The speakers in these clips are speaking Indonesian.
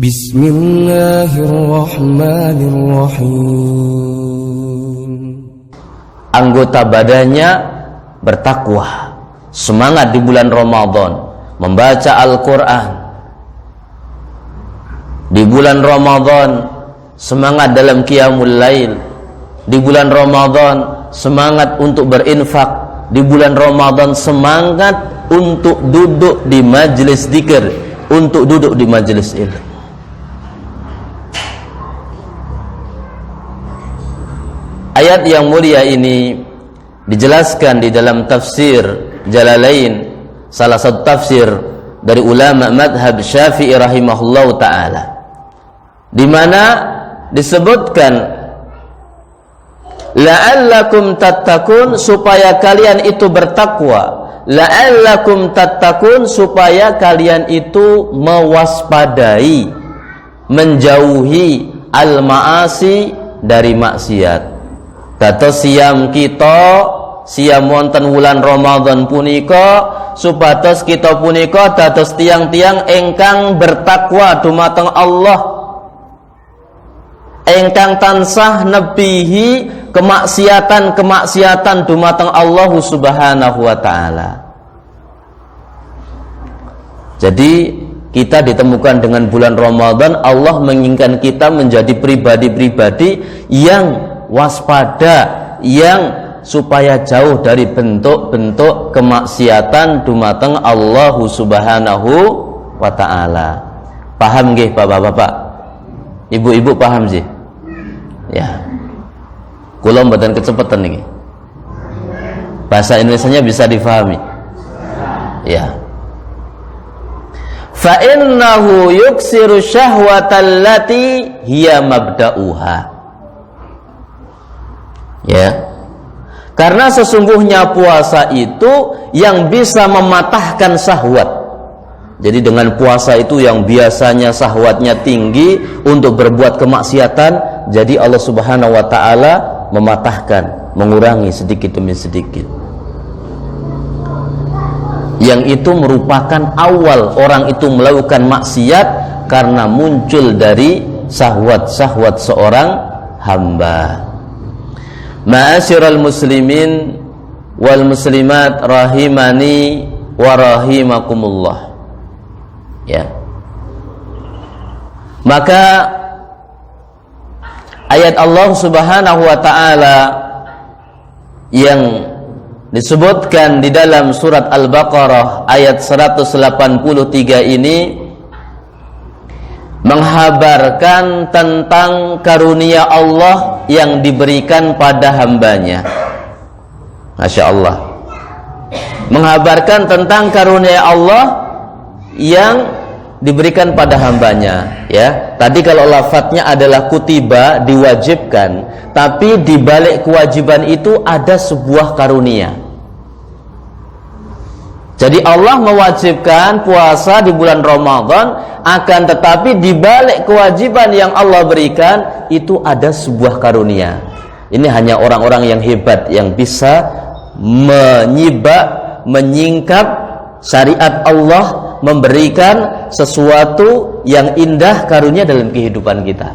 Bismillahirrahmanirrahim. Anggota badannya bertakwa, semangat di bulan Ramadan, membaca Al-Quran. Di bulan Ramadan semangat dalam qiyamul lail. Di bulan Ramadan semangat untuk berinfak. Di bulan Ramadan semangat untuk duduk di majelis dzikir, untuk duduk di majelis ilmu. Ayat yang mulia ini dijelaskan di dalam tafsir Jalalain, salah satu tafsir dari ulama madhab Syafi'i rahimahullah ta'ala, di mana disebutkan la'allakum tattaqun, supaya kalian itu bertakwa. La'allakum tattaqun, supaya kalian itu mewaspadai, menjauhi al-ma'asi, dari maksiat. Dados siam kita, siam wonten wulan Ramadan punika, supados kita punika dados tiang-tiang ingkang bertakwa dumateng Allah, ingkang tansah nebihi kemaksiatan dumateng Allah Subhanahu wa ta'ala. Jadi kita ditemukan dengan bulan Ramadan, Allah menginginkan kita menjadi pribadi-pribadi yang waspada, yang supaya jauh dari bentuk-bentuk kemaksiatan dumateng Allah Subhanahu wa ta'ala. Paham nggih Bapak-bapak? Ibu-ibu paham sih? Ya. Kula mboten kecepeten niki. Bahasa Indonesianya bisa difahami? Ya. Fa innahu yuksiru syahwatal lati hiya mabda'uha. Ya, karena sesungguhnya puasa itu yang bisa mematahkan syahwat. Jadi dengan puasa itu yang biasanya syahwatnya tinggi untuk berbuat kemaksiatan, jadi Allah Subhanahu wa ta'ala mematahkan, mengurangi sedikit demi sedikit. Yang itu merupakan awal orang itu melakukan maksiat karena muncul dari syahwat-syahwat seorang hamba. Ma'asyiral muslimin wal muslimat rahimani wa rahimakumullah. Ya. Maka ayat Allah Subhanahu wa ta'ala yang disebutkan di dalam surat Al-Baqarah ayat 183 ini menghabarkan tentang karunia Allah yang diberikan pada hambanya. Masya Allah. Menghabarkan tentang karunia Allah yang diberikan pada hambanya. Ya, tadi kalau lafadznya adalah kutiba, diwajibkan, tapi di balik kewajiban itu ada sebuah karunia. Jadi Allah mewajibkan puasa di bulan Ramadan, akan tetapi di balik kewajiban yang Allah berikan itu ada sebuah karunia. Ini hanya orang-orang yang hebat yang bisa menyingkap syariat Allah, memberikan sesuatu yang indah karunia dalam kehidupan kita.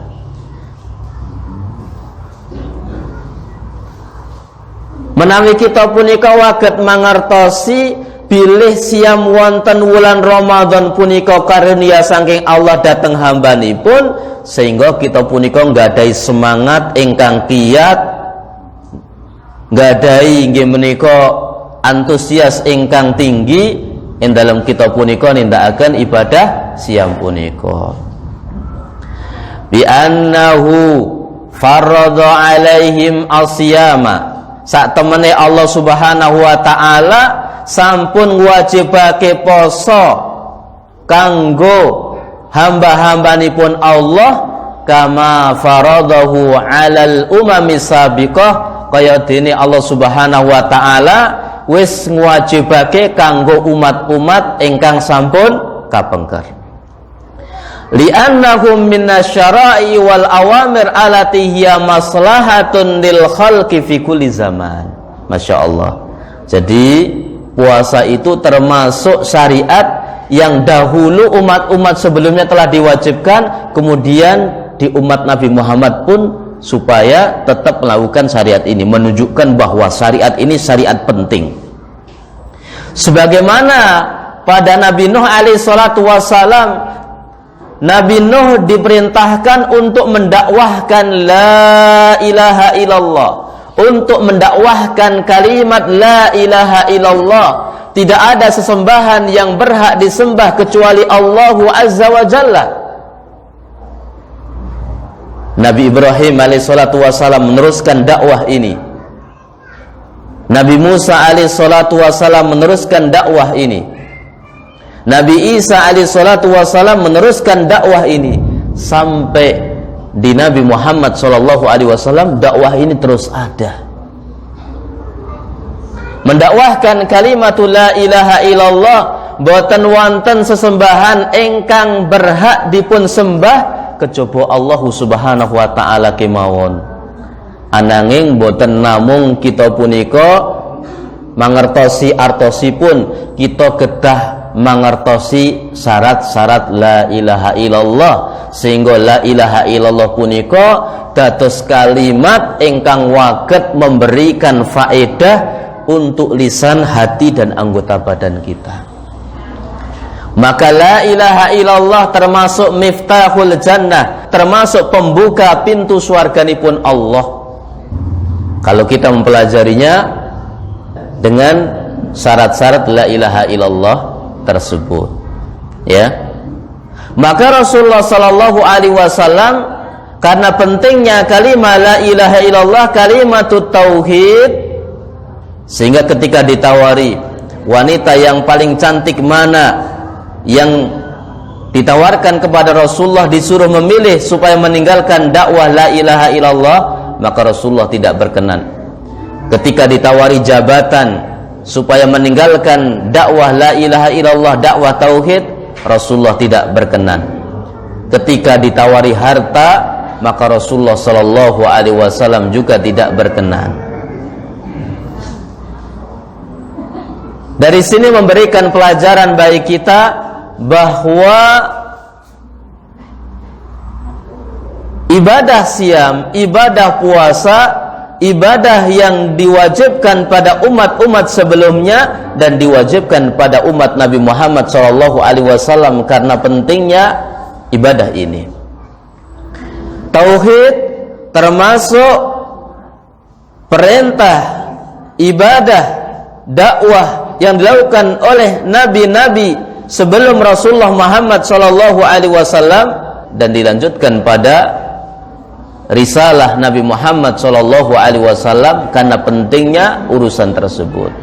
Menawi kita punika waget mangertosi bilih siam wonten wulan Ramadan punika karunia saking Allah dateng hambanipun, sehingga kita punika nggadahi semangat ingkang kiyat, nggadahi nggih menika antusias ingkang tinggi ing dalam kita punika nindakaken ibadah siam punika. Bi annahu faradha alaihim asyama, sak temene Allah Subhanahu wa ta'ala sampun wajibake poso kanggo hamba-hambanipun Allah kama faradahu alal umami sabiqah, kaya dene Allah Subhanahu wa ta'ala wis ngwajibake kanggo umat-umat ingkang sampun kapengker. Li'annahum minasyara'i wal awamir allati hiya maslahatun lil khalqi fi kulli zaman. Masya Allah. Jadi puasa itu termasuk syariat yang dahulu umat-umat sebelumnya telah diwajibkan, kemudian di umat Nabi Muhammad pun supaya tetap melakukan syariat ini, menunjukkan bahwa syariat ini syariat penting. Sebagaimana pada Nabi Nuh alaihi salatu wassalam, Nabi Nuh diperintahkan untuk mendakwahkan la ilaha illallah, untuk mendakwahkan kalimat la ilaha illallah. Tidak ada sesembahan yang berhak disembah kecuali Allah Azza wa Jalla. Nabi Ibrahim alaihissalatu wassalam meneruskan dakwah ini. Nabi Musa alaihissalatu wassalam meneruskan dakwah ini. Nabi Isa alaihissalatu wassalam meneruskan dakwah ini. Sampai di Nabi Muhammad sallallahu alaihi wasallam dakwah ini terus ada. Mendakwahkan kalimatul la ilaha illallah, boten wonten sesembahan ingkang berhak dipun sembah kejaba Allah Subhanahu wa taala kemawon. Ananging boten namung kita punika mangertosi artosipun, kita kedah mangertosi syarat-syarat la ilaha illallah, sehingga la ilaha illallah punika dados kalimat ingkang waget memberikan faedah untuk lisan, hati, dan anggota badan kita. Maka la ilaha illallah termasuk miftahul jannah, termasuk pembuka pintu surganipun Allah. Kalau kita mempelajarinya dengan syarat-syarat la ilaha illallah tersebut, ya. Maka Rasulullah sallallahu alaihi wasallam karena pentingnya kalimat la ilaha illallah, kalimatut tauhid, sehingga ketika ditawari wanita yang paling cantik mana yang ditawarkan kepada Rasulullah, disuruh memilih supaya meninggalkan dakwah la ilaha illallah, maka Rasulullah tidak berkenan. Ketika ditawari jabatan supaya meninggalkan dakwah la ilaha illallah, dakwah tauhid, Rasulullah tidak berkenan. Ketika ditawari harta, maka Rasulullah sallallahu alaihi wasallam juga tidak berkenan. Dari sini memberikan pelajaran bagi kita bahwa ibadah siam, ibadah puasa, ibadah yang diwajibkan pada umat-umat sebelumnya dan diwajibkan pada umat Nabi Muhammad SAW karena pentingnya ibadah ini. Tauhid termasuk perintah, ibadah, dakwah yang dilakukan oleh nabi-nabi sebelum Rasulullah Muhammad SAW dan dilanjutkan pada risalah Nabi Muhammad SAW karena pentingnya urusan tersebut.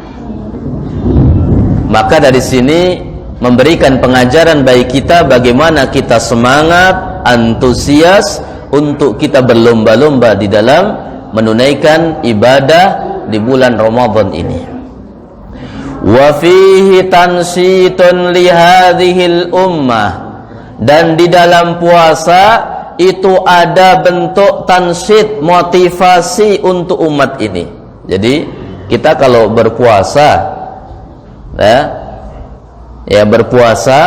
Maka dari sini memberikan pengajaran bagi kita bagaimana kita semangat, antusias untuk kita berlomba-lomba di dalam menunaikan ibadah di bulan Ramadan ini. Wa fihi tansitun li hadhil ummah, dan di dalam puasa itu ada bentuk tansit, motivasi untuk umat ini. Jadi kita kalau berpuasa ya berpuasa,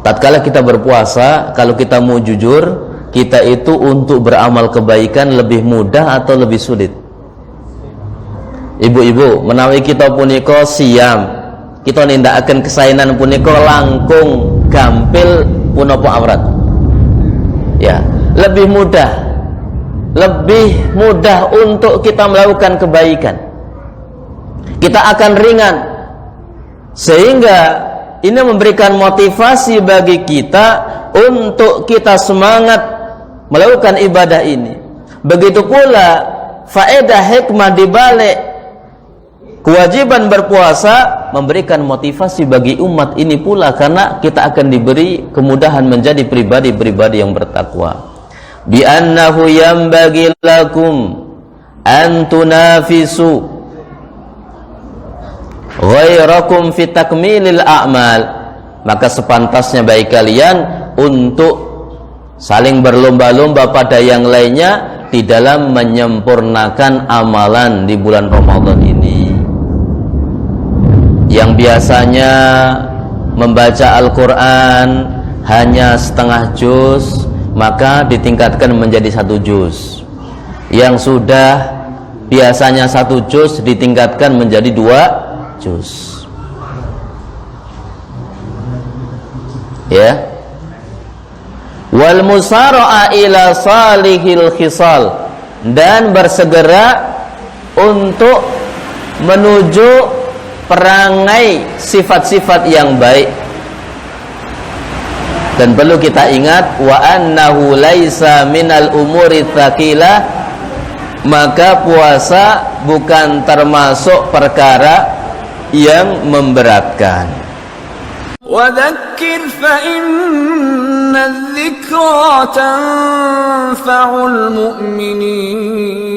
tatkala kita berpuasa, kalau kita mau jujur, kita itu untuk beramal kebaikan lebih mudah atau lebih sulit? Ibu-ibu, menawi kita punika siam, kita nindakaken kesainan punika langkung, gampil punapa awrat. Ya, lebih mudah untuk kita melakukan kebaikan. Kita akan ringan, sehingga ini memberikan motivasi bagi kita untuk kita semangat melakukan ibadah ini. Begitu pula faedah hikmah dibalik kewajiban berpuasa memberikan motivasi bagi umat ini pula, karena kita akan diberi kemudahan menjadi pribadi-pribadi yang bertakwa. Bi annahu yambagi lakum an tunafisu ghairakum fi takmilil a'mal, maka sepantasnya bagi kalian untuk saling berlomba-lomba pada yang lainnya di dalam menyempurnakan amalan di bulan Ramadan ini. yang biasanya membaca Al-Quran hanya setengah juz, maka ditingkatkan menjadi 1 juz. Yang sudah biasanya 1 juz ditingkatkan menjadi 2 juz. Ya. Wal musara'a ila salihil khisal, dan bersegera untuk menuju perangai sifat-sifat yang baik. Dan perlu kita ingat, wa annahu laisa minal umuri tsaqilah, maka puasa bukan termasuk perkara yang memberatkan. وذكر فإن الذكرى تنفع المؤمنين